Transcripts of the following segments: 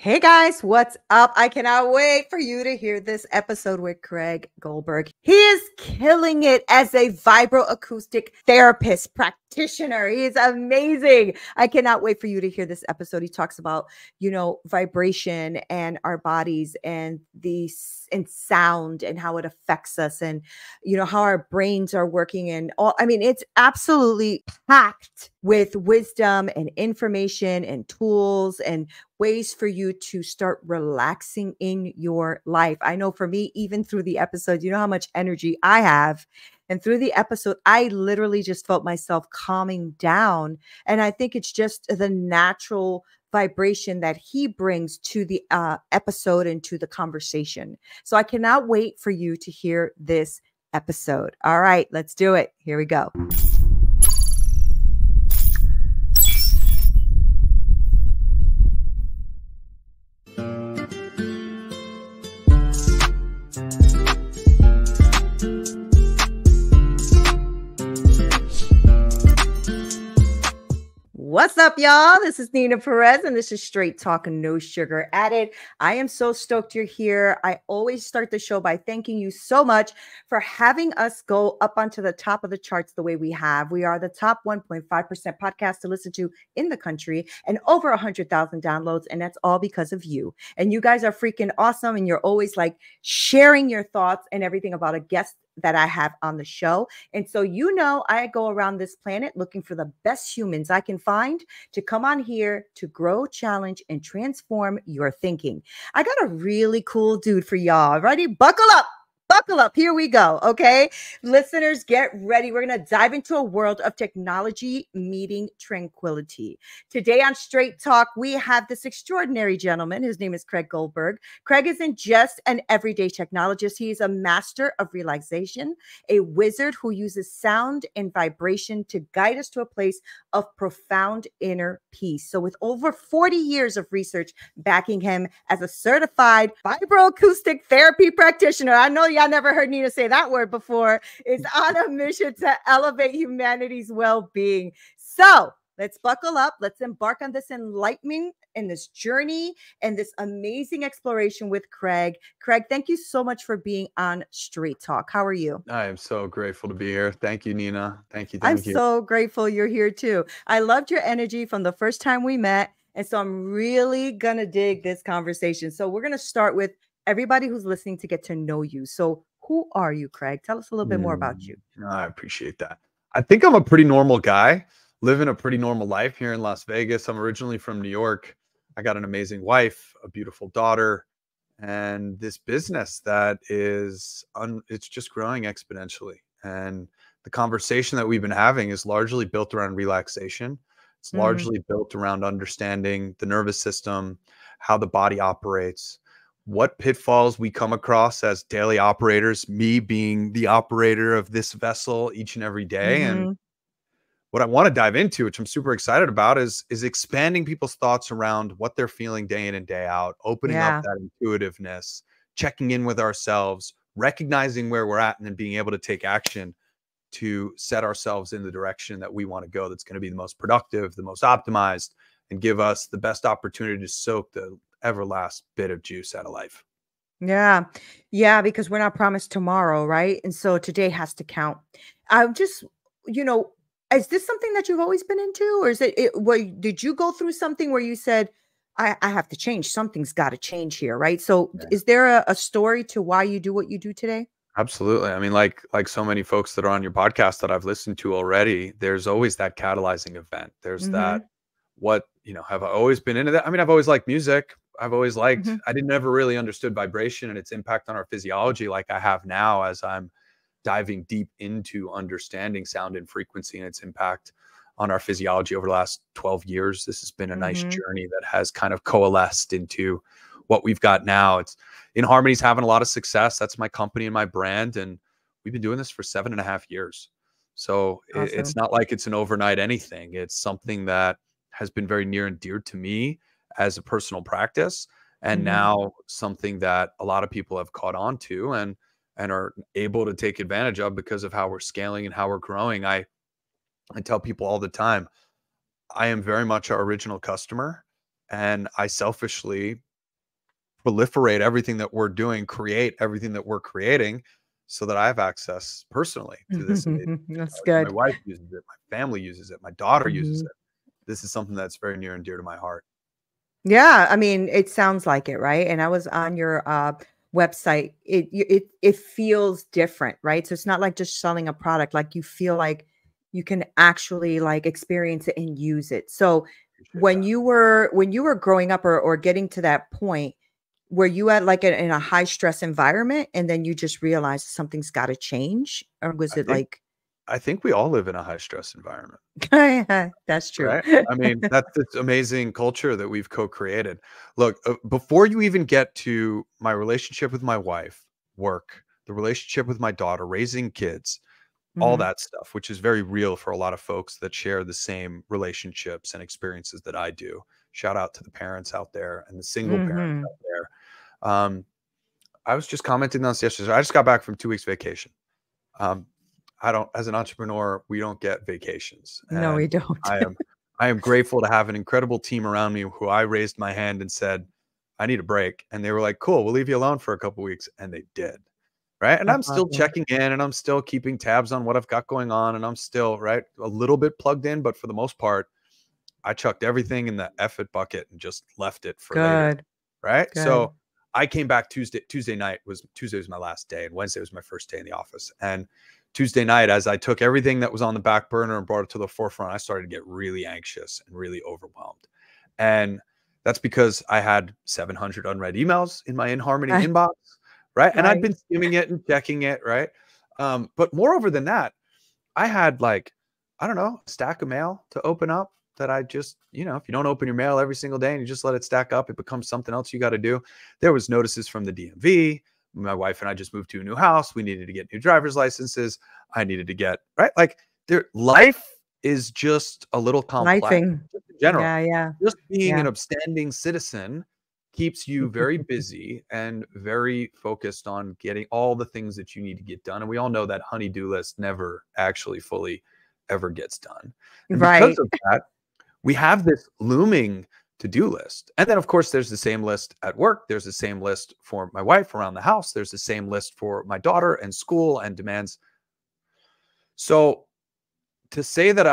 Hey guys, what's up? I cannot wait for you to hear this episode with Craig Goldberg. He is killing it as a vibroacoustic therapist practitioner. He is amazing. I cannot wait for you to hear this episode. He talks about, vibration and our bodies and and sound and how it affects us and how our brains are working and all. I mean, it's absolutely packed with wisdom and information and tools and ways for you to start relaxing in your life. I know for me, even through the episode, you know how much energy I have. And through the episode, I literally just felt myself calming down. And I think it's just the natural vibration that he brings to the episode and to the conversation. So I cannot wait for you to hear this episode. All right, let's do it. Here we go. What's up, y'all? This is Nina Perez, and this is Straight Talk, no sugar added. I am so stoked you're here. I always start the show by thanking you so much for having us go up onto the top of the charts the way we have. We are the top 1.5% podcast to listen to in the country and over 100,000 downloads, and that's all because of you. And you guys are freaking awesome, and you're always like sharing your thoughts and everything about a guest that I have on the show. And so, I go around this planet looking for the best humans I can find to come on here to grow, challenge, and transform your thinking. I got a really cool dude for y'all. Ready? Buckle up. Buckle up. Here we go. Okay. Listeners, get ready. We're going to dive into a world of technology meeting tranquility. Today on Straight Talk, we have this extraordinary gentleman. His name is Craig Goldberg. Craig isn't just an everyday technologist. He is a master of relaxation, a wizard who uses sound and vibration to guide us to a place of profound inner peace. So with over 40 years of research backing him as a certified vibroacoustic therapy practitioner, I know y'all never heard Nina say that word before, is on a mission to elevate humanity's well-being. So let's buckle up. Let's embark on this enlightenment and this journey and this amazing exploration with Craig. Craig, thank you so much for being on Straight Talk. How are you? I am so grateful to be here. Thank you, Nina. Thank you. I'm so grateful you're here too. I loved your energy from the first time we met. And so I'm really going to dig this conversation. So we're going to start with everybody who's listening to get to know you. So who are you, Craig? Tell us a little bit more about you. I appreciate that. I think I'm a pretty normal guy, living a pretty normal life here in Las Vegas. I'm originally from New York. I got an amazing wife, a beautiful daughter, and this business that is, it's just growing exponentially. And the conversation that we've been having is largely built around relaxation. It's largely built around understanding the nervous system, how the body operates, what pitfalls we come across as daily operators, me being the operator of this vessel each and every day. And what I want to dive into, which I'm super excited about, is expanding people's thoughts around what they're feeling day in and day out, opening up that intuitiveness, checking in with ourselves, recognizing where we're at, and then being able to take action to set ourselves in the direction that we want to go. That's going to be the most productive, the most optimized, and give us the best opportunity to soak the everlast bit of juice out of life. Yeah. Yeah. Because we're not promised tomorrow. Right. And so today has to count. I'm just, is this something that you've always been into, or is did you go through something where you said, I have to change, something's got to change here. Right. So is there a story to why you do what you do today? Absolutely. I mean, like so many folks that are on your podcast that I've listened to already, there's always that catalyzing event. There's that, have I always been into that? I mean, I've always liked music. I've always liked, I didn't ever really understood vibration and its impact on our physiology like I have now, as I'm diving deep into understanding sound and frequency and its impact on our physiology over the last 12 years. This has been a nice journey that has kind of coalesced into what we've got now. It's In Harmony's having a lot of success. That's my company and my brand. And we've been doing this for 7.5 years. So awesome. It's not like it's an overnight anything. It's something that has been very near and dear to me as a personal practice. And now something that a lot of people have caught on to and are able to take advantage of because of how we're scaling and how we're growing. I tell people all the time, I am very much our original customer, and I selfishly proliferate everything that we're doing, create everything that we're creating, so that I have access personally to this amazing That's technology. My good. wife uses it, my family uses it, my daughter uses Mhm. it. This is something that's very near and dear to my heart. Yeah, I mean, it sounds like it, right? And I was on your website. It feels different, right? So it's not like just selling a product. Like you feel like you can actually like experience it and use it. So Appreciate that. when you were growing up or getting to that point, were you at like in a high stress environment and then you just realized something's got to change, or was I it think like I think we all live in a high stress environment. that's true? Right? I mean, that's this amazing culture that we've co-created. Look, before you even get to my relationship with my wife, work, the relationship with my daughter, raising kids, all Mhm. that stuff, which is very real for a lot of folks that share the same relationships and experiences that I do. Shout out to the parents out there and the single parents Mhm. out there. I was just commenting on this yesterday. I just got back from 2 weeks vacation. Um, I don't, as an entrepreneur, we don't get vacations, No, we and don't. I am, I am grateful to have an incredible team around me who I raised my hand and said, I need a break. And they were like, cool, we'll leave you alone for a couple weeks. And they did. Right. And That's I'm still awesome. checking in and I'm still keeping tabs on what I've got going on. And I'm still, right, a little bit plugged in. But for the most part, I chucked everything in the effort bucket and just left it for later. Good. Right. Good. So I came back Tuesday was my last day, and Wednesday was my first day in the office. And Tuesday night, as I took everything that was on the back burner and brought it to the forefront, I started to get really anxious and really overwhelmed. And that's because I had 700 unread emails in my InHarmony Right. inbox, right? And I'd Right. been skimming it and checking it, right? But moreover than that, I had like, I don't know, a stack of mail to open up that I just, if you don't open your mail every single day and you just let it stack up, it becomes something else you got to do. There was notices from the DMV. My wife and I just moved to a new house. We needed to get new driver's licenses. I needed to get, right? Like life is just a little complex Lifing. just in general. Yeah, yeah, Just being yeah. an upstanding citizen keeps you very busy and very focused on getting all the things that you need to get done. And we all know that honey-do list never actually fully ever gets done. And because Right. of that, we have this looming to-do list. And then, of course, there's the same list at work. There's the same list for my wife around the house. There's the same list for my daughter and school and demands. So to say that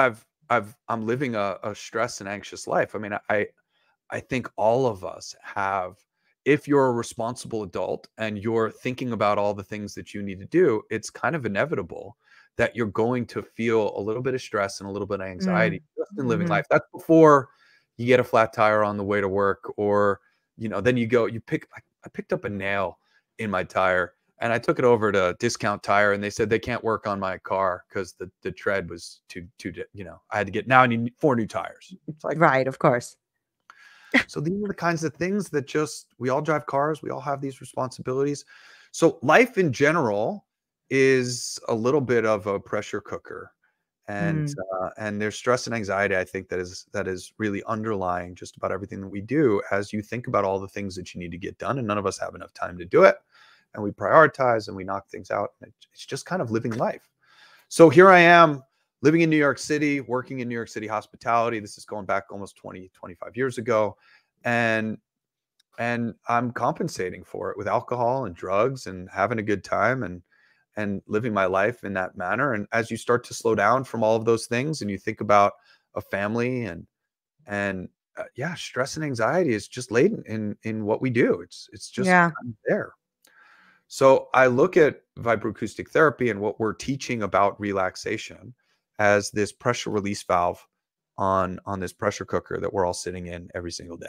I'm living a stress and anxious life, I mean, I think all of us have, if you're a responsible adult and you're thinking about all the things that you need to do, it's kind of inevitable that you're going to feel a little bit of stress and a little bit of anxiety Mm. just in living Mhm. life. That's before you get a flat tire on the way to work, or, then I picked up a nail in my tire and I took it over to Discount Tire and they said they can't work on my car because the tread was I had to now I need 4 new tires. It's like, Right, of course. so these are the kinds of things that we all drive cars, we all have these responsibilities. So life in general is a little bit of a pressure cooker. And Mm. and there's stress and anxiety, I think that is really underlying just about everything that we do, as you think about all the things that you need to get done, and none of us have enough time to do it. And we prioritize and we knock things out. And it's just kind of living life. So here I am living in New York City, working in New York City hospitality. This is going back almost 20, 25 years ago. And I'm compensating for it with alcohol and drugs and having a good time and living my life in that manner. And as you start to slow down from all of those things and you think about a family and yeah, stress and anxiety is just latent in what we do. It's just Yeah. kind of there. So I look at vibroacoustic therapy and what we're teaching about relaxation as this pressure release valve on this pressure cooker that we're all sitting in every single day.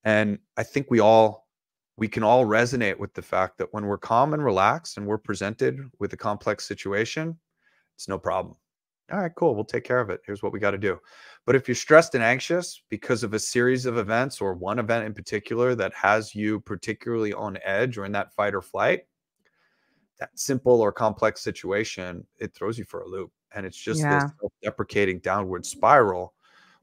And I think we can all resonate with the fact that when we're calm and relaxed and we're presented with a complex situation, it's no problem. All right, cool. We'll take care of it. Here's what we got to do. But if you're stressed and anxious because of a series of events or one event in particular that has you particularly on edge or in that fight or flight, that simple or complex situation, it throws you for a loop. And it's just this Yeah. self-deprecating downward spiral.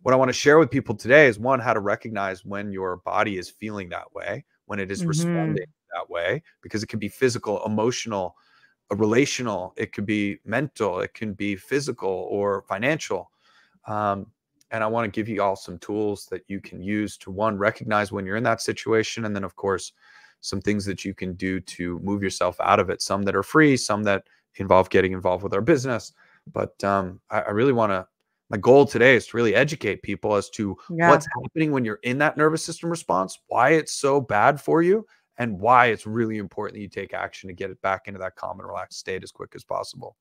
What I want to share with people today is, one, how to recognize when your body is feeling that way, when it is responding Mhm. that way, because it can be physical, emotional, relational, it could be mental, it can be physical or financial. Um, And I want to give you all some tools that you can use to, one, recognize when you're in that situation. And then, of course, some things that you can do to move yourself out of it. Some that are free, some that involve getting involved with our business. But I really want to, my goal today is to really educate people as to Yeah. what's happening when you're in that nervous system response, why it's so bad for you, and why it's really important that you take action to get it back into that calm and relaxed state as quick as possible.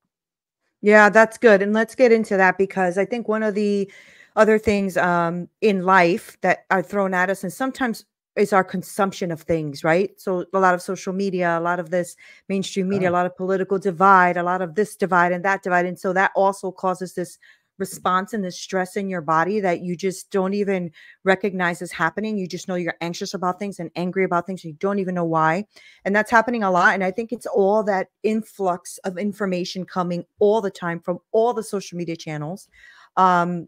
Yeah, that's good. And let's get into that, because I think one of the other things in life that are thrown at us, and sometimes is our consumption of things, right? So a lot of social media, a lot of this mainstream media, Yeah. a lot of political divide, a lot of this divide and that divide. And so that also causes this response and this stress in your body that you just don't even recognize is happening. You just know you're anxious about things and angry about things. You don't even know why. And that's happening a lot. And I think it's all that influx of information coming all the time from all the social media channels. And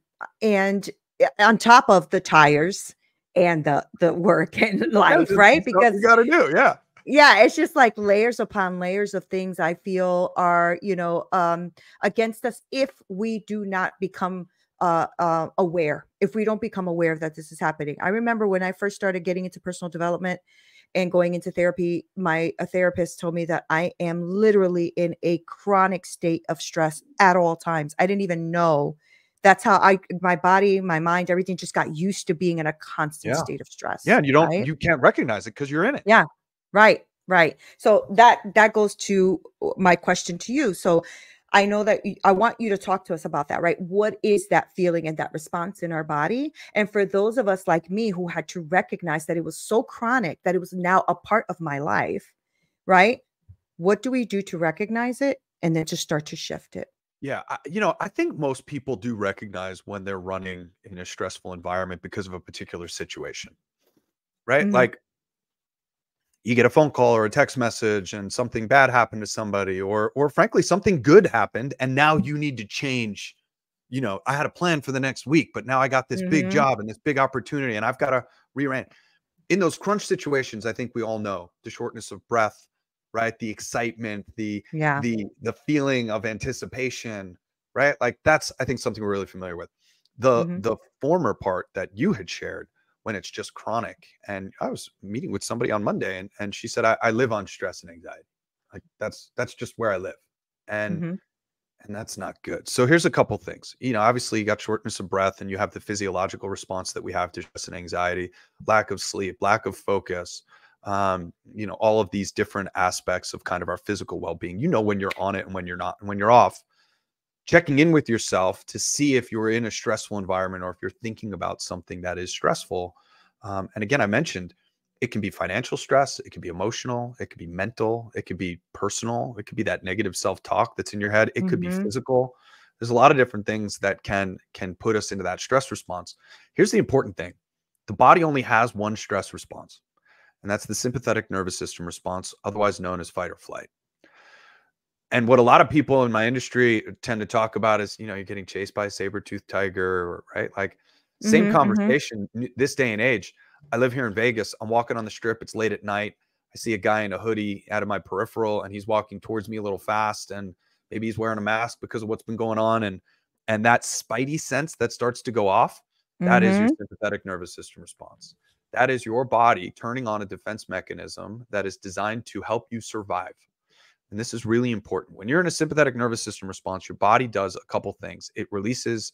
on top of the tires and the work and Yeah, life, just right? stuff you Because got to do. Yeah. yeah, it's just like layers upon layers of things I feel are, against us if we do not become aware, if we don't become aware that this is happening. I remember when I first started getting into personal development and going into therapy, a therapist told me that I am literally in a chronic state of stress at all times. I didn't even know. That's how my body, my mind, everything just got used to being in a constant Yeah. state of stress, Yeah. And right? you can't recognize it because you're in it. Yeah. Right, right. So that goes to my question to you. So I know that I want you to talk to us about that, right? What is that feeling and that response in our body? And for those of us like me who had to recognize that it was so chronic that it was now a part of my life, right? What do we do to recognize it and then just start to shift it? Yeah, I think most people do recognize when they're running in a stressful environment because of a particular situation, right? Mhm. Like you get a phone call or a text message and something bad happened to somebody, or frankly something good happened and now you need to change. I had a plan for the next week, but now I got this big Mhm. job and this big opportunity and I've got to rearrange. In those crunch situations, I think we all know the shortness of breath, right? The excitement, Yeah. the feeling of anticipation, right? Like that's, I think, something we're really familiar with. The Mhm. the former part that you had shared, when it's just chronic. And I was meeting with somebody on Monday, and she said, I live on stress and anxiety. Like that's just where I live. And Mhm. and that's not good. So here's a couple things. Obviously you got shortness of breath and you have the physiological response that we have to stress and anxiety, lack of sleep, lack of focus, all of these different aspects of kind of our physical well-being. When you're on it and when you're not, and when you're off. Checking in with yourself to see if you're in a stressful environment or if you're thinking about something that is stressful. And again, I mentioned it can be financial stress, it can be emotional, it could be mental, it could be personal, it could be that negative self-talk that's in your head, it could be Mhm. physical. There's a lot of different things that can put us into that stress response. Here's the important thing. The body only has one stress response, and that's the sympathetic nervous system response, otherwise known as fight or flight. And what a lot of people in my industry tend to talk about is, you're getting chased by a saber-toothed tiger, right? Like same Mhm. Mhm. conversation this day and age. I live here in Vegas. I'm walking on the strip. It's late at night. I see a guy in a hoodie out of my peripheral and he's walking towards me a little fast and maybe he's wearing a mask because of what's been going on. And that spidey sense that starts to go off, that is your Mhm. sympathetic nervous system response. That is your body turning on a defense mechanism that is designed to help you survive. And this is really important. When you're in a sympathetic nervous system response, your body does a couple things. It releases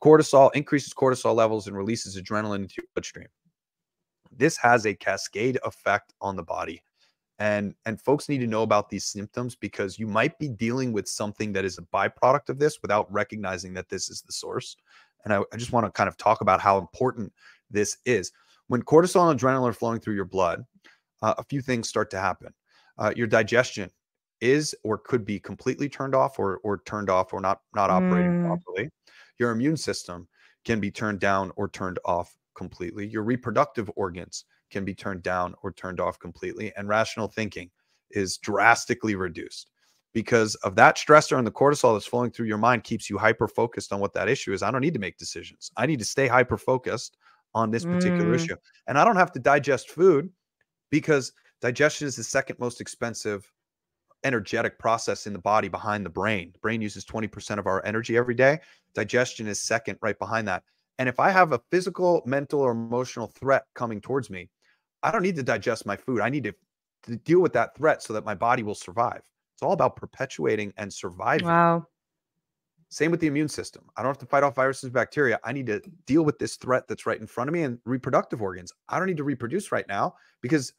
cortisol, increases cortisol levels, and releases adrenaline into your bloodstream. This has a cascade effect on the body. And folks need to know about these symptoms because you might be dealing with something that is a byproduct of this without recognizing that this is the source. And I just want to kind of talk about how important this is. When cortisol and adrenaline are flowing through your blood, a few things start to happen. Your digestion is or could be completely turned off or turned off or not operating Mm. properly. Your immune system can be turned down or turned off completely. Your reproductive organs can be turned down or turned off completely. And rational thinking is drastically reduced because of that stressor, and the cortisol that's flowing through your mind keeps you hyper focused on what that issue is. I don't need to make decisions. I need to stay hyper focused on this particular Mm. issue. And I don't have to digest food because digestion is the second most expensive energetic process in the body behind the brain. The brain uses 20% of our energy every day. Digestion is second right behind that. And if I have a physical, mental, or emotional threat coming towards me, I don't need to digest my food. I need to deal with that threat so that my body will survive. It's all about perpetuating and surviving. Wow. Same with the immune system. I don't have to fight off viruses and bacteria. I need to deal with this threat that's right in front of me. And reproductive organs, I don't need to reproduce right now, because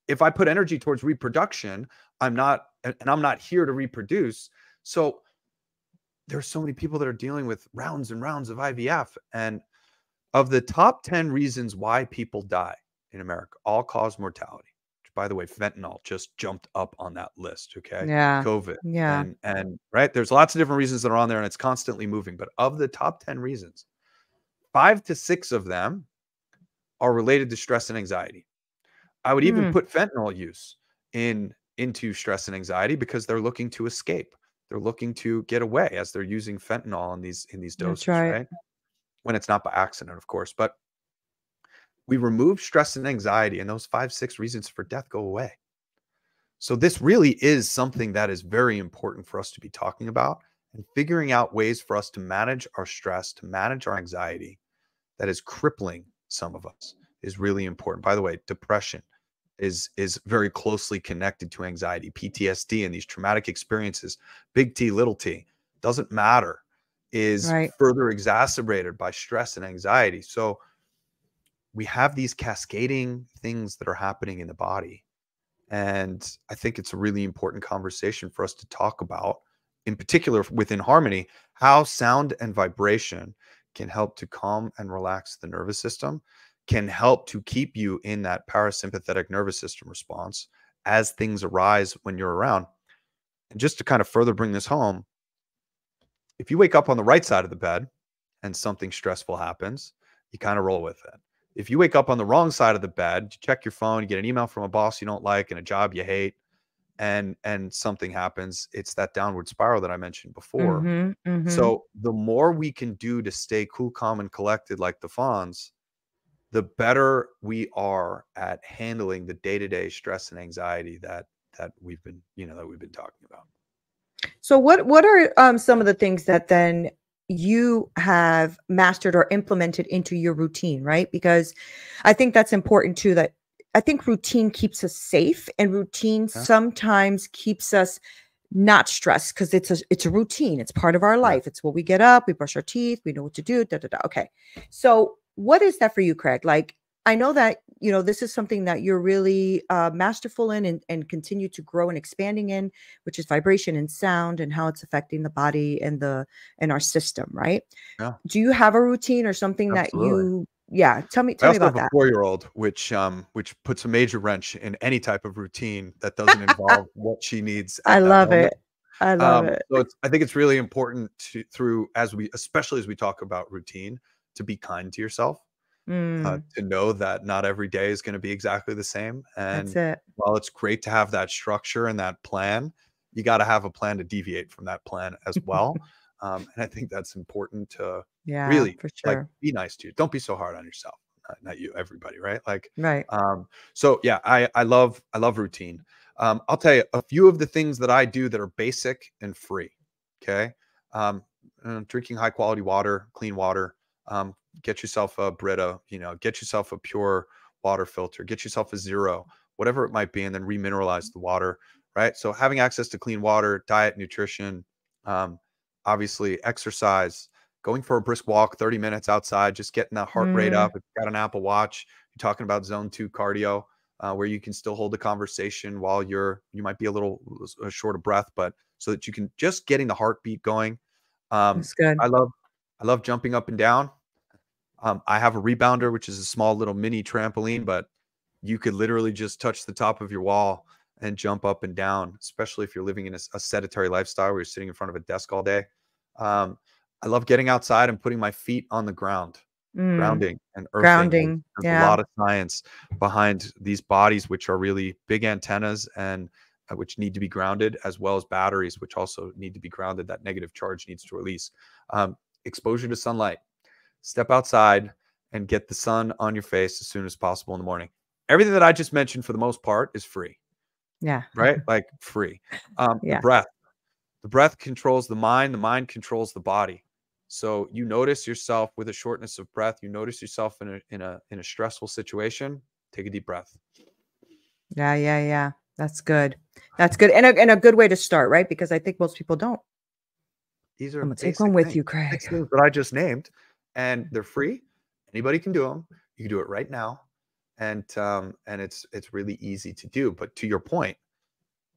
if I put energy towards reproduction, I'm not here to reproduce. So there's so many people that are dealing with rounds and rounds of IVF. And of the top 10 reasons why people die in America, all-cause mortality, which, by the way, fentanyl just jumped up on that list, okay? Yeah. COVID. Yeah. And right, there's lots of different reasons that are on there, and it's constantly moving. But of the top 10 reasons, 5 to 6 of them are related to stress and anxiety. I would even put fentanyl use into stress and anxiety, because they're looking to escape. They're looking to get away as they're using fentanyl in these That's doses, right. right? When it's not by accident, of course. But we remove stress and anxiety, and those 5, 6 reasons for death go away. So this really is something that is very important for us to be talking about, and figuring out ways for us to manage our stress, to manage our anxiety that is crippling some of us is really important. By the way, depression is very closely connected to anxiety, PTSD, and these traumatic experiences, big T, little t, doesn't matter, is Right. further exacerbated by stress and anxiety. So we have these cascading things that are happening in the body. And I think it's a really important conversation for us to talk about, in particular within harmony, how sound and vibration can help to calm and relax the nervous system, can help to keep you in that parasympathetic nervous system response as things arise when you're around. And just to kind of further bring this home, if you wake up on the right side of the bed and something stressful happens, you kind of roll with it. If you wake up on the wrong side of the bed, you check your phone, you get an email from a boss you don't like and a job you hate, and something happens, it's that downward spiral that I mentioned before. So the more we can do to stay cool, calm, and collected like the Fonz, the better we are at handling the day-to-day stress and anxiety that we've been talking about. So what are some of the things that then you have mastered or implemented into your routine, right? Because I think that's important too, that I think routine keeps us safe, and routine sometimes keeps us not stressed, because it's a routine. It's part of our life. It's what we get up, we brush our teeth, we know what to do. Okay. So what is that for you, Craig? Like, I know that, this is something that you're really masterful in, and continue to grow and expanding in, which is vibration and sound, and how it's affecting the body and our system, right? Yeah. Do you have a routine or something that Absolutely. tell me I also about have a that. 4-year-old, which puts a major wrench in any type of routine that doesn't involve what she needs I at that love moment. it. I love it. So I think it's really important especially as we talk about routine, to be kind to yourself, to know that not every day is going to be exactly the same. That's And it. while it's great to have that structure and that plan, you got to have a plan to deviate from that plan as well. And I think that's important to Yeah, really, for like, sure. be nice to you. Don't be so hard on yourself. Not you, everybody, right? Like, Right. so yeah, I love routine. I'll tell you a few of the things that I do that are basic and free. Okay. Drinking high quality water, clean water. Get yourself a Brita, get yourself a pure water filter, get yourself a Zero, whatever it might be, and then remineralize the water, right? So having access to clean water, diet, nutrition, obviously exercise, going for a brisk walk, 30 minutes outside, just getting that heart rate up. If you've got an Apple Watch, you're talking about zone 2 cardio, where you can still hold a conversation while you might be a little short of breath, but so that you can just getting the heartbeat going. That's good. I love jumping up and down. I have a rebounder, which is a small little mini trampoline, but you could literally just touch the top of your wall and jump up and down, especially if you're living in a sedentary lifestyle where you're sitting in front of a desk all day. I love getting outside and putting my feet on the ground, grounding and earthing. Grounding. There's a lot of science behind these bodies, which are really big antennas and which need to be grounded, as well as batteries, which also need to be grounded. That negative charge needs to release. Exposure to sunlight. Step outside and get the sun on your face as soon as possible in the morning. Everything that I just mentioned, for the most part, is free. Yeah. Right? Like, free. Yeah. The breath controls the mind controls the body. So you notice yourself with a shortness of breath. You notice yourself in a stressful situation. Take a deep breath. Yeah, yeah, yeah. That's good. That's good. And a good way to start, right? Because I think most people don't. These I'm are gonna take one basic with things, you, Craig. 6 things that I just named, and they're free. Anybody can do them. You can do it right now, and it's really easy to do. But to your point,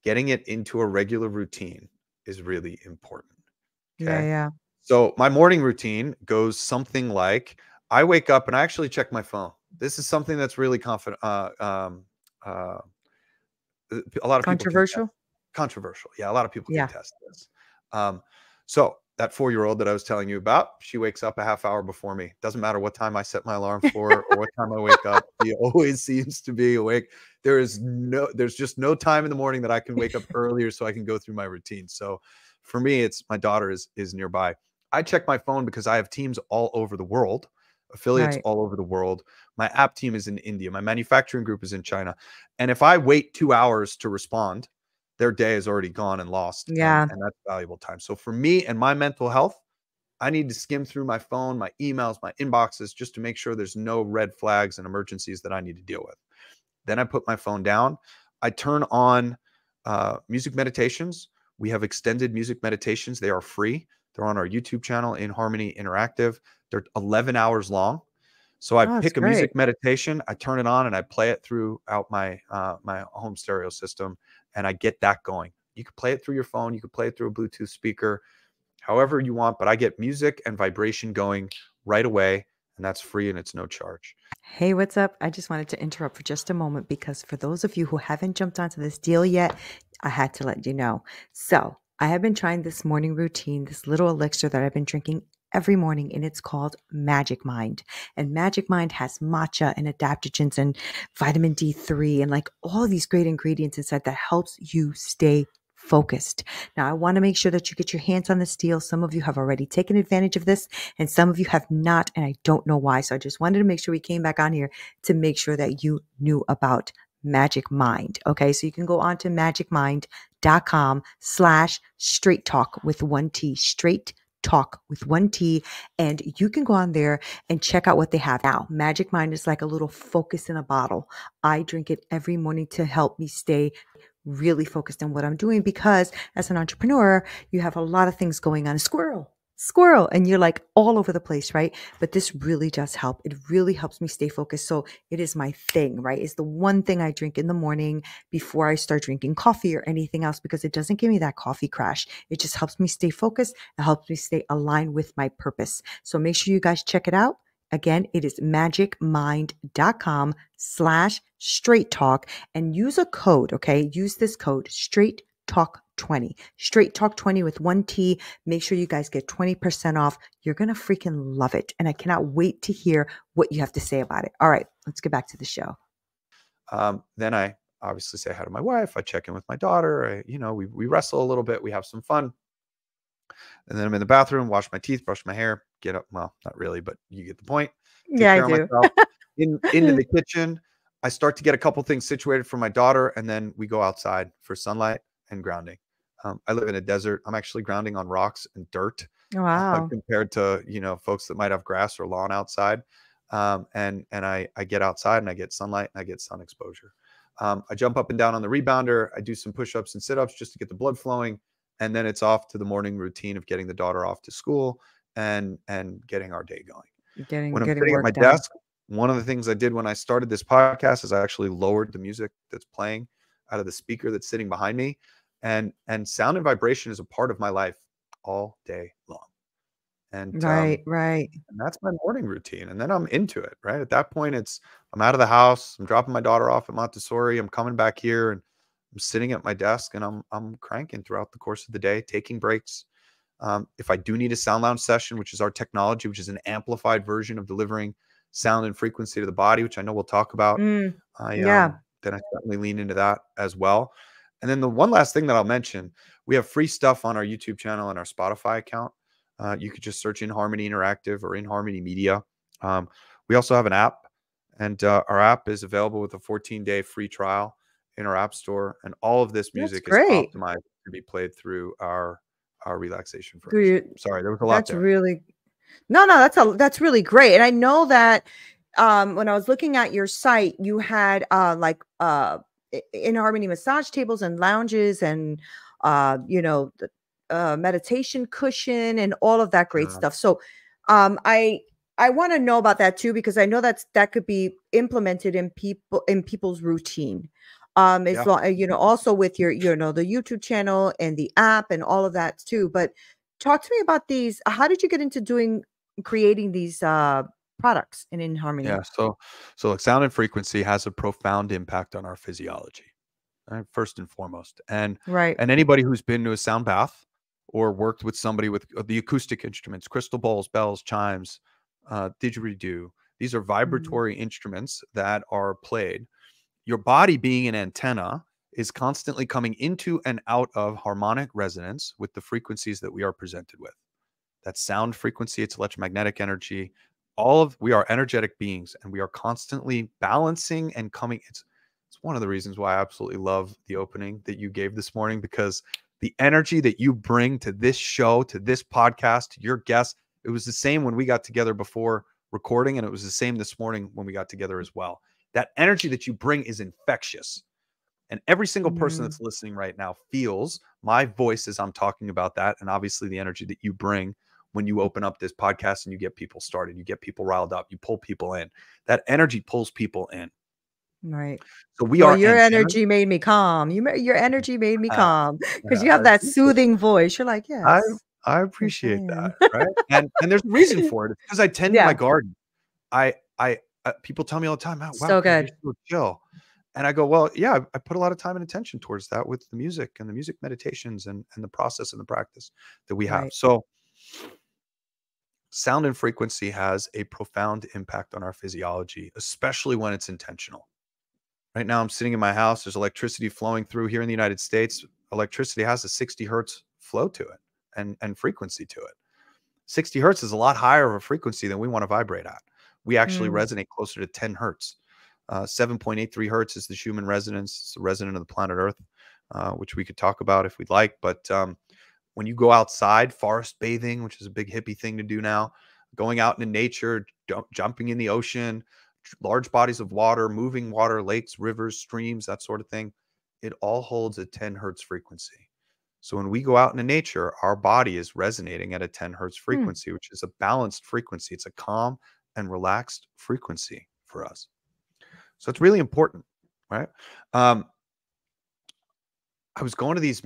getting it into a regular routine is really important. Yeah, Okay. yeah. So my morning routine goes something like I wake up and I actually check my phone. This is something that's really confident. Uh, a lot of people can test. Controversial? Controversial. Yeah, a lot of people can Yeah. test this. So that 4-year-old that I was telling you about, she wakes up a half hour before me. Doesn't matter what time I set my alarm for or what time I wake up. She always seems to be awake. There's just no time in the morning that I can wake up earlier so I can go through my routine. So for me, it's my daughter is nearby. I check my phone because I have teams all over the world, affiliates Right. all over the world. My app team is in India. My manufacturing group is in China. And if I wait 2 hours to respond, their day is already gone and lost, and Yeah. that's valuable time. So for me and my mental health, I need to skim through my phone, my emails, my inboxes just to make sure there's no red flags and emergencies that I need to deal with. Then I put my phone down. I turn on music meditations. We have extended music meditations. They are free. They're on our YouTube channel, In Harmony Interactive. They're 11 hours long. So I Oh, that's pick a great. music meditation, I turn it on, and I play it throughout my home stereo system, and I get that going. You can play it through your phone, you can play it through a Bluetooth speaker, however you want, but I get music and vibration going right away, and that's free and it's no charge. Hey, what's up? I just wanted to interrupt for just a moment because for those of you who haven't jumped onto this deal yet, I had to let you know. So, I have been trying this morning routine, this little elixir that I've been drinking every morning, and it's called Magic Mind. And Magic Mind has matcha and adaptogens and vitamin D3 and like all these great ingredients inside that helps you stay focused. Now, I want to make sure that you get your hands on this deal. Some of you have already taken advantage of this and some of you have not, and I don't know why. So I just wanted to make sure we came back on here to make sure that you knew about Magic Mind. Okay, so you can go on to magicmind.com/straight talk with one T, straight talk with one T, and you can go on there and check out what they have now. Magic Mind is like a little focus in a bottle. I drink it every morning to help me stay really focused on what I'm doing because as an entrepreneur, you have a lot of things going on. Squirrel, and you're like all over the place, right? But this really does help. It really helps me stay focused. So it is my thing, right? It's the one thing I drink in the morning before I start drinking coffee or anything else because it doesn't give me that coffee crash. It just helps me stay focused. It helps me stay aligned with my purpose. So make sure you guys check it out. Again, it is magicmind.com/straight talk and use a code. Okay. Use this code straight talk 20, straight talk 20 with one T. Make sure you guys get 20% off. You're going to freaking love it. And I cannot wait to hear what you have to say about it. All right, let's get back to the show. Then I obviously say hi to my wife. I check in with my daughter. We wrestle a little bit. We have some fun. And then I'm in the bathroom, wash my teeth, brush my hair, get up. Well, not really, but you get the point. Take Yeah, I care of do. myself. Into the kitchen. I start to get a couple things situated for my daughter, and then we go outside for sunlight and grounding. I live in a desert. I'm actually grounding on rocks and dirt Wow. compared to folks that might have grass or lawn outside. And I get outside and I get sunlight and I get sun exposure. I jump up and down on the rebounder. I do some push-ups and sit-ups just to get the blood flowing. And then it's off to the morning routine of getting the daughter off to school and getting our day going. When I'm Getting sitting at work my done. desk, one of the things I did when I started this podcast is I actually lowered the music that's playing out of the speaker that's sitting behind me. And sound and vibration is a part of my life all day long. And Right. and that's my morning routine. And then I'm into it, right? At that point, I'm out of the house. I'm dropping my daughter off at Montessori. I'm coming back here and I'm sitting at my desk and I'm cranking throughout the course of the day, taking breaks. If I do need a sound lounge session, which is our technology, which is an amplified version of delivering sound and frequency to the body, which I know we'll talk about, Yeah. then I certainly lean into that as well. And then the one last thing that I'll mention, we have free stuff on our YouTube channel and our Spotify account. You could just search In Harmony Interactive or In Harmony Media. We also have an app, and our app is available with a 14-day free trial in our app store. And all of this That's music is great. optimized to be played through our relaxation Through furniture. your, Sorry, there was a lot that's there. really No, that's really great. And I know that when I was looking at your site, you had in harmony massage tables and lounges and the meditation cushion and all of that great Yeah. stuff. So I want to know about that too, because I know that could be implemented in people's routine. As Yeah. long, also with your, the YouTube channel and the app and all of that too. But talk to me about these. How did you get into creating these products in Yeah. harmony? So like sound and frequency has a profound impact on our physiology, right? First and foremost. Right. And anybody who's been to a sound bath or worked with somebody with the acoustic instruments, crystal bowls, bells, chimes, didgeridoo, these are Mhm. vibratory instruments that are played. Your body being an antenna is constantly coming into and out of harmonic resonance with the frequencies that we are presented with. That's sound frequency, it's electromagnetic energy. We are energetic beings, and we are constantly balancing and coming. It's one of the reasons why I absolutely love the opening that you gave this morning, because the energy that you bring to this show, to this podcast, to your guests, it was the same when we got together before recording, and it was the same this morning when we got together as well. That energy that you bring is infectious. And every single person Mhm. that's listening right now feels my voice as I'm talking about that. And obviously the energy that you bring when you open up this podcast and you get people started, you get people riled up, you pull people in. That energy pulls people in. Right. So we Well, are your antennas. energy made me calm. Your energy made me Uh, calm because you I have that appreciate soothing voice. You're like, I yes, I yes, I appreciate am. that, right? And there's a reason for it. It's because I tend my Yeah, garden. I people tell me all the time, "Oh, wow, so Craig, you're good. so chill." And I go, "Well, yeah, I put a lot of time and attention towards that with the music and the music meditations and the process and the practice that we have." Right. So, sound and frequency has a profound impact on our physiology, especially when it's intentional. Right now, I'm sitting in my house. There's electricity flowing through here in the United States. Electricity has a 60 hertz flow to it and frequency to it. 60 hertz is a lot higher of a frequency than we want to vibrate at. We actually Mm. resonate closer to 10 hertz. 7.83 hertz is the Schumann resonance. It's the resonant of the planet Earth, which we could talk about if we'd like. But when you go outside, forest bathing, which is a big hippie thing to do now, going out into nature, jumping in the ocean, large bodies of water, moving water, lakes, rivers, streams, that sort of thing, it all holds a 10 hertz frequency. So when we go out into nature, our body is resonating at a 10 hertz Mm. frequency, which is a balanced frequency. It's a calm and relaxed frequency for us. So it's really important, right? Um, I was going to these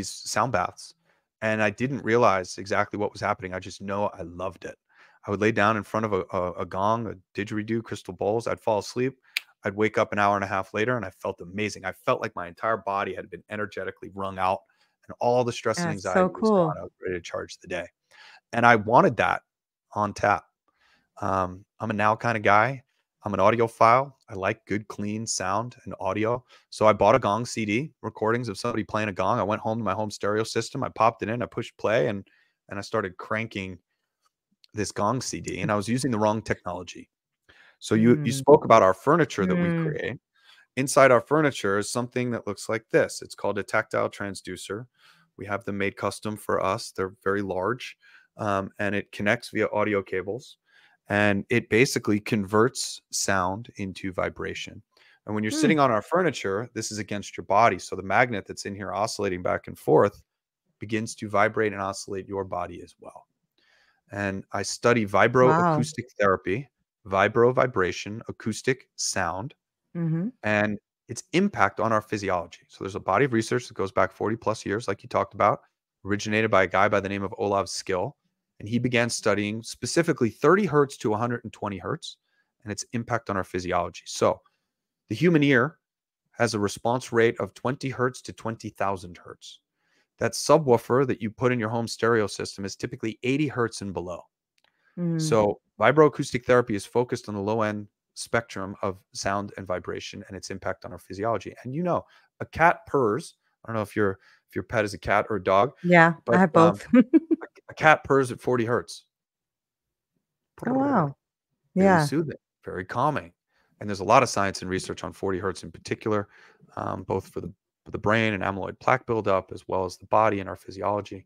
sound baths, and I didn't realize exactly what was happening. I just know I loved it. I would lay down in front of a gong, a didgeridoo, crystal bowls. I'd fall asleep. I'd wake up an hour and a half later, and I felt amazing. I felt like my entire body had been energetically wrung out, and all the stress and That's so anxiety was gone. cool. I was ready to charge the day, and I wanted that on tap. I'm a now kind of guy. I'm an audiophile. I like good, clean sound and audio. So I bought a gong CD, recordings of somebody playing a gong. I went home to my home stereo system. I popped it in. I pushed play, and I started cranking this gong CD. And I was using the wrong technology. So you Mm. spoke about our furniture that we Mm. create. Inside our furniture is something that looks like this. It's called a tactile transducer. We have them made custom for us. They're very large, and it connects via audio cables, and it basically converts sound into vibration. And when you're Mm. sitting on our furniture, this is against your body. So the magnet that's in here oscillating back and forth begins to vibrate and oscillate your body as well. And I study Wow. vibroacoustic therapy, vibration, acoustic sound, Mhm. and its impact on our physiology. So there's a body of research that goes back 40 plus years, like you talked about, originated by a guy by the name of Olav Skill. And he began studying specifically 30 hertz to 120 hertz and its impact on our physiology. So the human ear has a response rate of 20 hertz to 20,000 hertz. That subwoofer that you put in your home stereo system is typically 80 hertz and below. Mm. So vibroacoustic therapy is focused on the low end spectrum of sound and vibration and its impact on our physiology. And a cat purrs. I don't know if your pet is a cat or a dog, Yeah, I but have both. a cat purrs at 40 hertz. Oh, wow. Very Yeah. soothing, very calming. And there's a lot of science and research on 40 hertz in particular, both for the brain and amyloid plaque buildup, as well as the body and our physiology.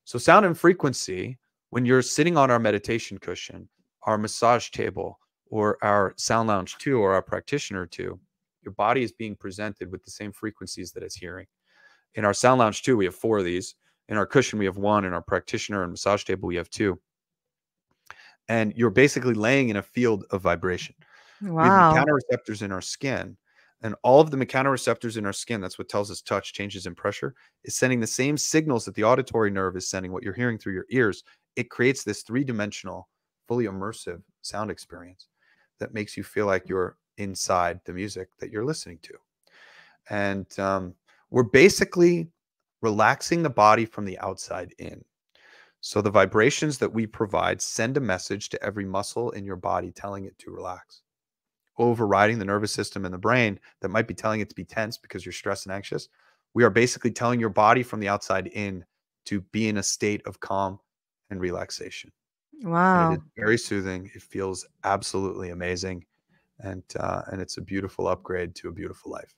So sound and frequency When you're sitting on our meditation cushion, our massage table, or our Sound Lounge 2 or our Practitioner 2, your body is being presented with the same frequencies that it's hearing. In our Sound Lounge 2, we have 4 of these. In our cushion, we have 1. In our Practitioner and massage table, we have 2. And you're basically laying in a field of vibration. We have Wow. mechanoreceptors in our skin, and all of the mechanoreceptors in our skin, that's what tells us touch, changes in pressure, is sending the same signals that the auditory nerve is sending, what you're hearing through your ears. It creates this 3-dimensional, fully immersive sound experience that makes you feel like you're inside the music that you're listening to. And we're basically relaxing the body from the outside in. So the vibrations that we provide send a message to every muscle in your body telling it to relax, overriding the nervous system and the brain that might be telling it to be tense because you're stressed and anxious. We are basically telling your body from the outside in to be in a state of calm and relaxation. And it is Wow. very soothing. It feels absolutely amazing. And it's a beautiful upgrade to a beautiful life.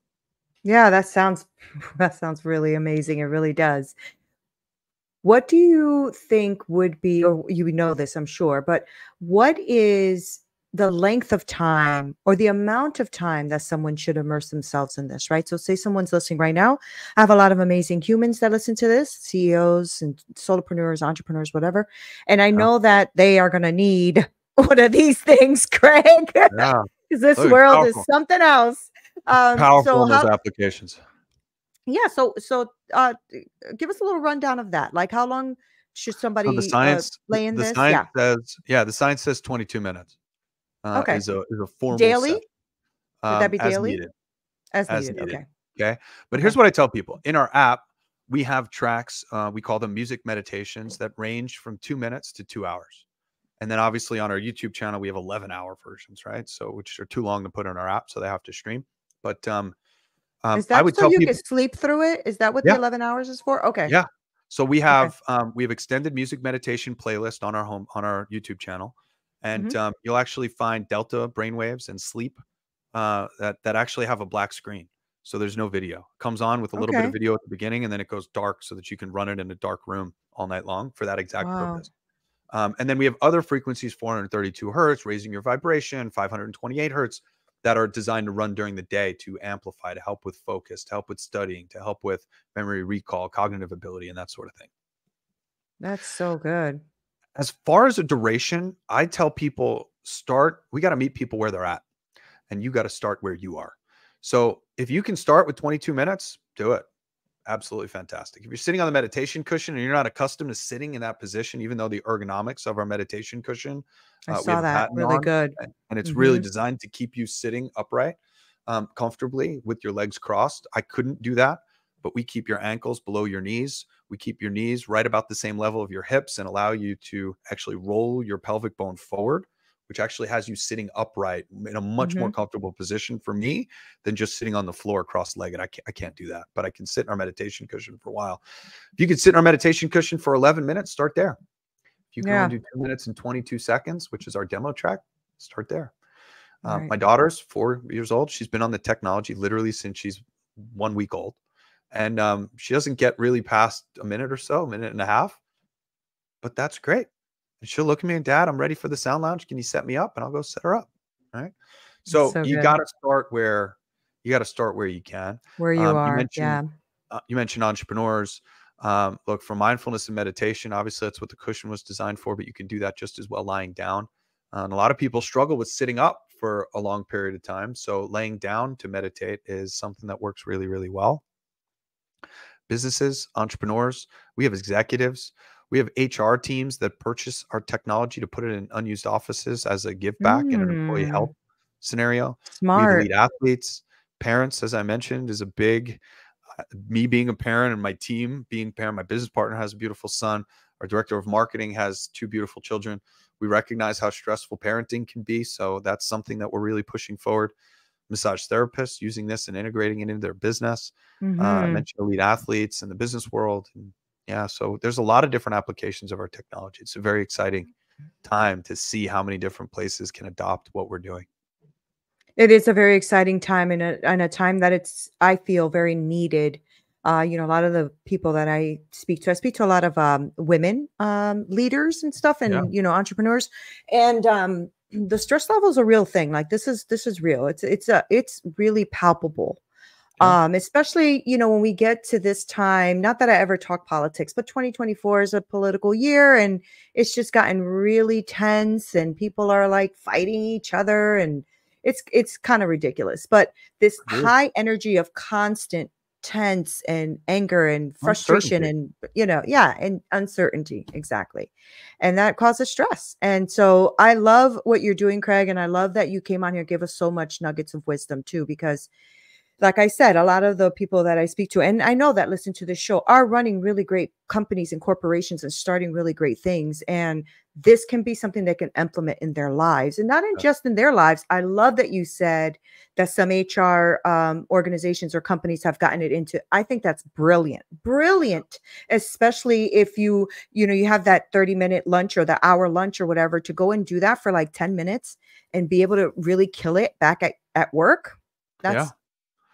Yeah, that sounds really amazing. It really does. What do you think would be, or you know this, I'm sure, but what is the length of time or the amount of time that someone should immerse themselves in this, right? So, say someone's listening right now. I have a lot of amazing humans that listen to this, CEOs and solopreneurs, entrepreneurs, whatever. And I Yeah. know that they are going to need one of these things, Craig, Yeah. because this Look, it's world is powerful. something else. Powerful So, in those how, applications. yeah, give us a little rundown of that. Like, how long should So somebody play in the this? science Yeah. says, yeah, the science says 22 minutes Okay. is a formal set, Daily? Would that be as daily? needed. As As needed. needed. Okay. Okay. But Okay. here's what I tell people in our app, we have tracks. We call them music meditations that range from 2 minutes to 2 hours. And then obviously on our YouTube channel, we have 11-hour versions, right? So, which are too long to put in our app. So they have to stream. But Is I that would so tell you can people, sleep through it? Is that what the yeah, 11 hours is for? Okay. yeah. So Okay. we have extended music meditation playlist on our YouTube channel. And Mhm. you'll actually find delta brainwaves and sleep that actually have a black screen. So there's no video. Comes on with a little bit of Okay. video at the beginning, and then it goes dark so that you can run it in a dark room all night long for that exact Wow. purpose. And then we have other frequencies, 432 hertz, raising your vibration, 528 hertz, that are designed to run during the day to amplify, to help with focus, to help with studying, to help with memory recall, cognitive ability, and that sort of thing. That's so good. As far as a duration, I tell people we got to meet people where they're at, and you got to start where you are. So if you can start with 22 minutes, do it. Absolutely fantastic. If you're sitting on the meditation cushion and you're not accustomed to sitting in that position, even though the ergonomics of our meditation cushion, I we saw have a that. patent Really on, good. and it's really Mhm. designed to keep you sitting upright, comfortably with your legs crossed. I couldn't do that, but we keep your ankles below your knees. We keep your knees right about the same level of your hips and allow you to actually roll your pelvic bone forward, which actually has you sitting upright in a much more Mhm. comfortable position for me than just sitting on the floor cross-legged. I can't do that, but I can sit in our meditation cushion for a while. If you could sit in our meditation cushion for 11 minutes, start there. If you can only Yeah. do 2 minutes and 22 seconds, which is our demo track, start there. Right. My daughter's 4 years old. She's been on the technology literally since she's 1 week old. And she doesn't get really past a minute or so, a minute and a half, but that's great. And she'll look at me and, Dad, I'm ready for the Sound Lounge. Can you set me up? And I'll go set her up. All right. It's So so you good. got to start where you can. Where you You are. mentioned Yeah. entrepreneurs. Look, for mindfulness and meditation, obviously that's what the cushion was designed for, but you can do that just as well lying down. And a lot of people struggle with sitting up for a long period of time. So laying down to meditate is something that works really, really well. Businesses, entrepreneurs, we have executives, we have HR teams that purchase our technology to put it in unused offices as a give back in an employee health Mm. scenario. We have elite Smart. athletes. Parents, as I mentioned, is a big, me being a parent and my team being a parent. My business partner has a beautiful son. Our director of marketing has 2 beautiful children. We recognize how stressful parenting can be. So that's something that we're really pushing forward. Massage therapists using this and integrating it into their business. I Mhm. mentioned elite athletes in the business world. And yeah, so there's a lot of different applications of our technology. It's a very exciting time to see how many different places can adopt what we're doing. It is a very exciting time and a time that it's, I feel, very needed. A lot of the people that I speak to a lot of women leaders and stuff, Yeah. and entrepreneurs, and the stress level is a real thing. Like this is real. It's really palpable. Yeah. Especially, when we get to this time, not that I ever talk politics, but 2024 is a political year, and it's just gotten really tense, and people are like fighting each other, and it's kind of ridiculous. But this It is. high energy of constant tense and anger and frustration Uncertainty. and and uncertainty, exactly. And that causes stress. And so I love what you're doing, Craig, and I love that you came on here, give us so much nuggets of wisdom too, because like I said, a lot of the people that I speak to, and I know that listen to this show, are running really great companies and corporations and starting really great things. And this can be something they can implement in their lives, and not in just in their lives. I love that you said that some HR organizations or companies have gotten it into. I think that's brilliant, brilliant, especially if you have that 30-minute lunch or the hour lunch or whatever, to go and do that for like 10 minutes and be able to really kill it back at work. Yeah. That's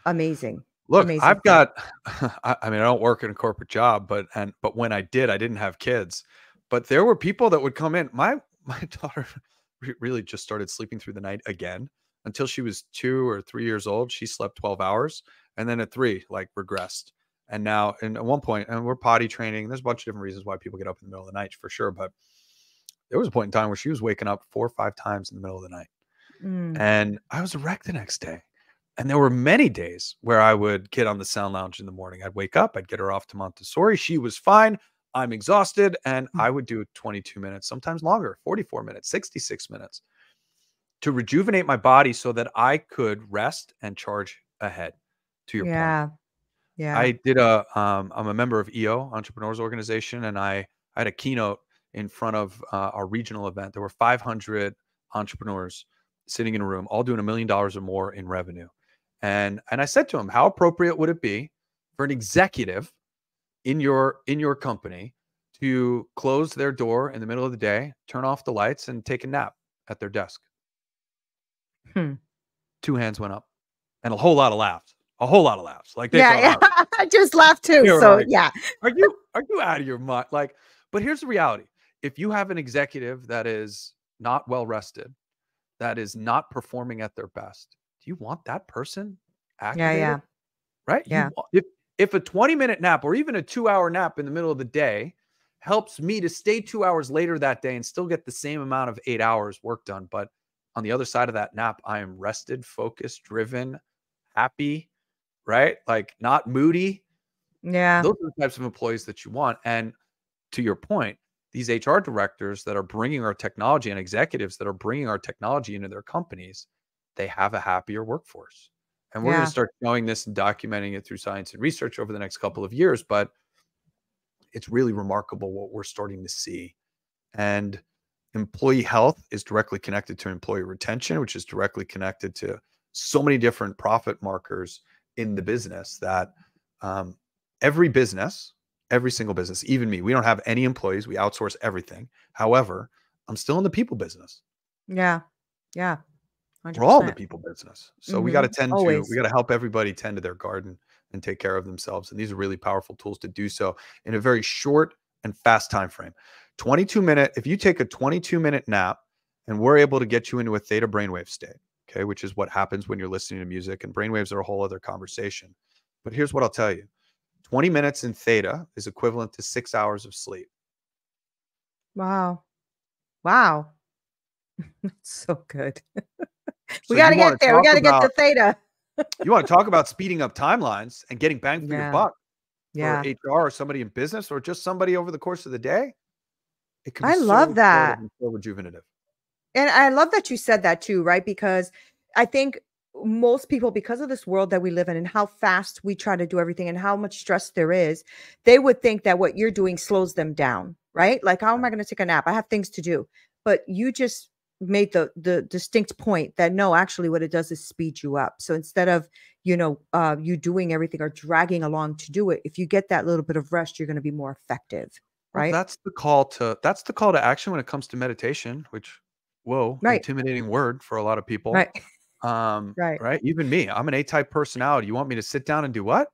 amazing. Look, Amazing I've stuff. got, I mean, I don't work in a corporate job, but when I did, I didn't have kids, but there were people that would come in. My daughter really just started sleeping through the night again. Until she was 2 or 3 years old. She slept 12 hours, and then at 3, like, regressed. And now, and at one point, and we're potty training. There's a bunch of different reasons why people get up in the middle of the night, for sure. But there was a point in time where she was waking up 4 or 5 times in the middle of the night. Mm. And I was a wreck the next day. And there were many days where I would get on the sound lounge in the morning. I'd wake up, I'd get her off to Montessori. She was fine. I'm exhausted. And I would do 22 minutes, sometimes longer, 44 minutes, 66 minutes to rejuvenate my body so that I could rest and charge ahead, to your point. Yeah. Yeah. I did I'm a member of EO, Entrepreneurs Organization, and I had a keynote in front of our regional event. There were 500 entrepreneurs sitting in a room, all doing $1 million or more in revenue. And I said to him, how appropriate would it be for an executive in your company to close their door in the middle of the day, turn off the lights, and take a nap at their desk? Hmm. 2 hands went up, and a whole lot of laughs. A whole lot of laughs. Like, they Yeah. thought Yeah. I was, I just laughed too. they were So like, yeah. are you out of your mind? Like, but here's the reality. If you have an executive that is not well rested, that is not performing at their best, do you want that person Yeah. activated? Yeah. Right? Yeah. If a 20-minute nap or even a 2-hour nap in the middle of the day helps me to stay 2 hours later that day and still get the same amount of 8 hours work done, but on the other side of that nap, I am rested, focused, driven, happy, right? Like, not moody. Yeah. Those are the types of employees that you want. And to your point, these HR directors that are bringing our technology and executives that are bringing our technology into their companies, they have a happier workforce. And we're going to Yeah. start showing this and documenting it through science and research over the next couple of years. But it's really remarkable what we're starting to see. And employee health is directly connected to employee retention, which is directly connected to so many different profit markers in the business that every business, every single business, even me, we don't have any employees. We outsource everything. However, I'm still in the people business. Yeah. Yeah. We're all in the 100%. people business. So we got Always. to help everybody tend to their garden and take care of themselves. And these are really powerful tools to do so in a very short and fast time frame. 22-minute, if you take a 22-minute nap and we're able to get you into a theta brainwave state, okay, which is what happens when you're listening to music, and brainwaves are a whole other conversation. But here's what I'll tell you. 20 minutes in theta is equivalent to 6 hours of sleep. Wow. Wow. That's so good. We So got you to get want to there. We talk got to get to about theta. speeding up timelines and getting bang for your Yeah. buck for Yeah. HR or somebody in business or just somebody over the course of the day. It can be I so love restorative that. and so rejuvenative. And I love that you said that too, right? Because I think most people, because of this world that we live in and how fast we try to do everything and how much stress there is, they would think that what you're doing slows them down, right? Like, how am I going to take a nap? I have things to do. But you just made the distinct point that no, actually what it does is speed you up. So instead of, you doing everything or dragging along to do it, if you get that little bit of rest, you're going to be more effective, Well, right? that's the call to action when it comes to meditation, which, whoa, Right. intimidating word for a lot of people. Right. Right. Right? Even me, I'm an A-type personality. You want me to sit down and do what?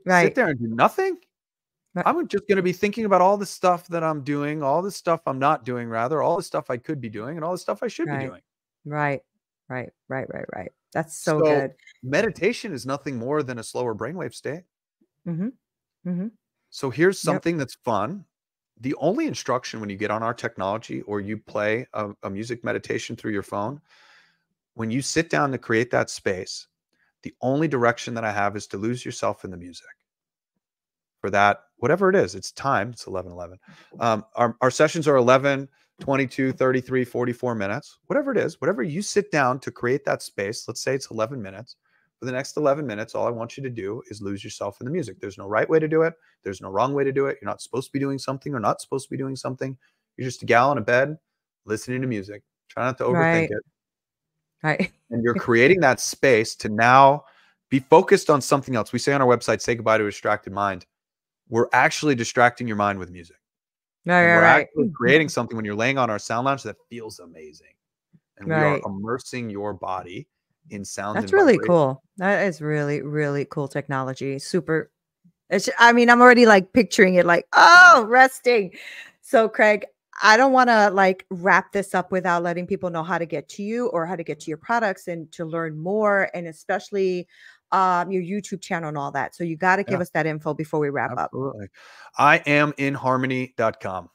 sit Right. there and do nothing, Right. I'm just going to be thinking about all the stuff that I'm doing, all the stuff I'm not doing, rather, all the stuff I could be doing, and all the stuff I should be Right. doing. Right. Right. Right. Right. Right. That's so So good. meditation is nothing more than a slower brainwave state. Mm-hmm. Mm-hmm. So here's Yep. something that's fun. The only instruction when you get on our technology or you play a music meditation through your phone, when you sit down to create that space, the only direction that I have is to lose yourself in the music. For that, whatever it is, it's time. It's 11:11. Our sessions are 11, 22, 33, 44 minutes, whatever it is, whatever you sit down to create that space. Let's say it's 11 minutes. For the next 11 minutes, all I want you to do is lose yourself in the music. There's no right way to do it. There's no wrong way to do it. You're not supposed to be doing something or not supposed to be doing something. You're just a gal in a bed listening to music. Try not to overthink Right. it. Right. And you're creating that space to now be focused on something else. We say on our website, say goodbye to a distracted mind. We're actually distracting your mind with music. Right. And we're Right. actually creating something when you're laying on our sound lounge that feels amazing. And we are Right. immersing your body in sound That's and really vibration. cool. That is really, really cool technology. Super. I mean, I'm already like picturing it like, oh, resting. So, Craig, I don't want to like wrap this up without letting people know how to get to you or how to get to your products and to learn more, and especially your YouTube channel and all that. So, you got to Yeah, give us that info before we wrap up. absolutely. I am inharmony.com.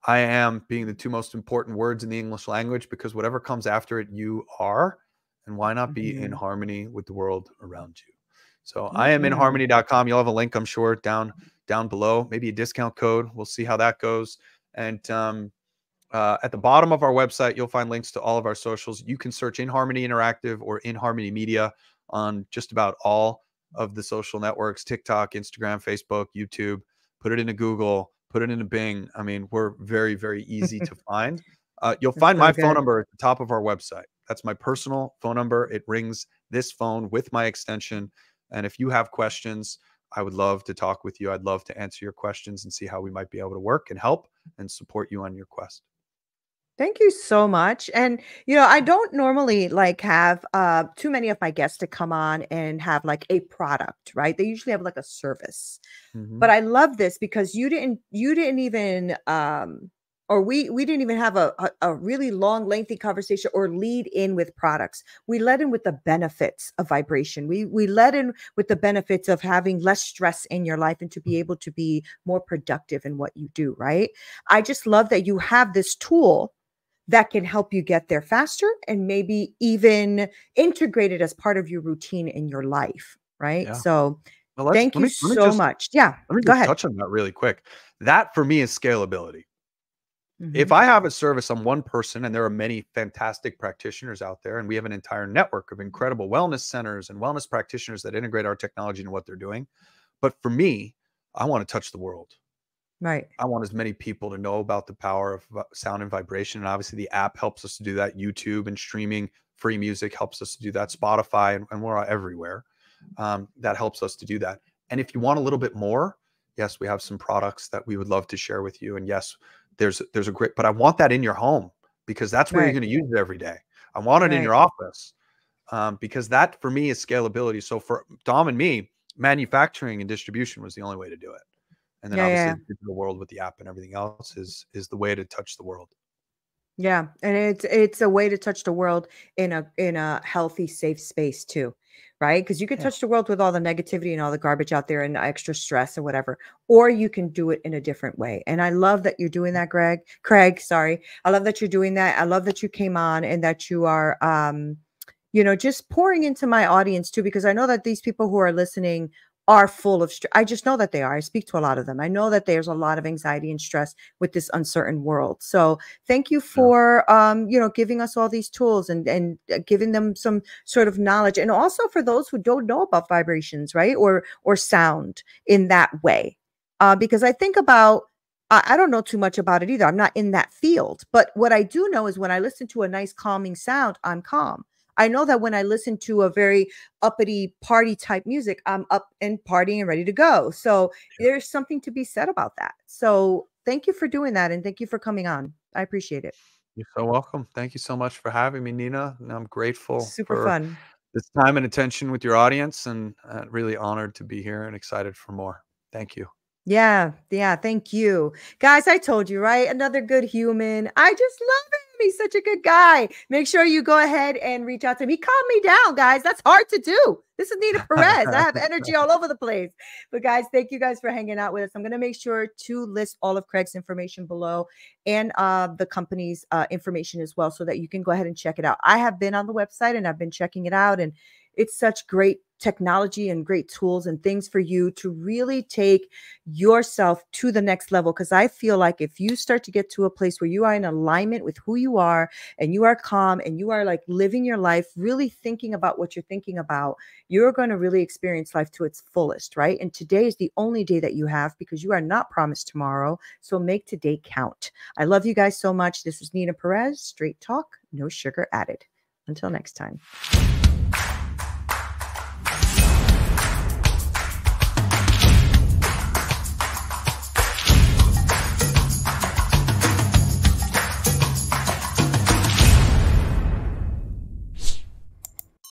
I am being the two most important words in the English language because whatever comes after it, you are. And why not be in Mhm. harmony with the world around you? So I am Mhm. inharmony.com. You'll have a link, I'm sure, down below, maybe a discount code. We'll see how that goes. And at the bottom of our website, you'll find links to all of our socials. You can search In Harmony Interactive or In Harmony Media on just about all of the social networks: TikTok, Instagram, Facebook, YouTube. Put it into Google, put it into Bing. I mean, we're very, very easy to find. You'll That's find so my phone good. number at the top of our website. That's my personal phone number. It rings this phone with my extension. And if you have questions, I would love to talk with you. I'd love to answer your questions and see how we might be able to work and help and support you on your quest. Thank you so much. And I don't normally like have too many of my guests to come on and have like a product, right? They usually have like a service. But Mhm. I love this because you didn't even or we didn't even have a really long lengthy conversation or lead in with products. We led in with the benefits of vibration. We led in with the benefits of having less stress in your life and to be able to be more productive in what you do, right? I just love that you have this tool that can help you get there faster and maybe even integrate it as part of your routine in your life, right? Yeah. So Well, let's thank you so much. Yeah, let me go just ahead. touch on that really quick. That for me is scalability. If Mhm. I have a service, I'm one person, and there are many fantastic practitioners out there, and we have an entire network of incredible wellness centers and wellness practitioners that integrate our technology into what they're doing. But for me, I want to touch the world. Right. I want as many people to know about the power of sound and vibration. And obviously, the app helps us to do that. YouTube and streaming free music helps us to do that. Spotify, and we're everywhere. That helps us to do that. And if you want a little bit more, yes, we have some products that we would love to share with you. And yes, there's a great, but I want that in your home because that's where you're Right. going to use it every day. I want it in Right. your office because that for me is scalability. So for Dom and me, manufacturing and distribution was the only way to do it. And then Yeah, obviously yeah. the digital world with the app and everything else is the way to touch the world. Yeah, and it's a way to touch the world in a healthy, safe space too, right? Because you can Yeah. touch the world with all the negativity and all the garbage out there and extra stress or whatever, or you can do it in a different way. And I love that you're doing that, Craig, sorry. I love that you're doing that. I love that you came on and that you are just pouring into my audience too, because I know that these people who are listening are full of stress. I just know that they are. I speak to a lot of them. I know that there's a lot of anxiety and stress with this uncertain world. So thank you Yeah. for giving us all these tools and giving them some sort of knowledge. And also for those who don't know about vibrations, right? Or sound in that way. Because I think about I don't know too much about it either. I'm not in that field. But what I do know is when I listen to a nice calming sound, I'm calm. I know that when I listen to a very uppity party type music, I'm up and partying and ready to go. So there's something to be said about that. So thank you for doing that. And thank you for coming on. I appreciate it. You're so welcome. Thank you so much for having me, Nina. And I'm grateful Super for fun. this time and attention with your audience, and really honored to be here and excited for more. Thank you. Yeah, yeah, thank you. Guys, I told you, right? Another good human. I just love him. He's such a good guy. Make sure you go ahead and reach out to him. He calmed me down, guys. That's hard to do. This is Nina Perez. I have energy all over the place. But guys, thank you guys for hanging out with us. I'm going to make sure to list all of Craig's information below and the company's information as well, so that you can go ahead and check it out. I have been on the website and I've been checking it out, and it's such great technology and great tools and things for you to really take yourself to the next level. Because I feel like if you start to get to a place where you are in alignment with who you are, and you are calm, and you are like living your life, really thinking about what you're thinking about, you're going to really experience life to its fullest, right? And today is the only day that you have, because you are not promised tomorrow. So make today count. I love you guys so much. This is Nina Perez, straight talk, no sugar added. Until next time.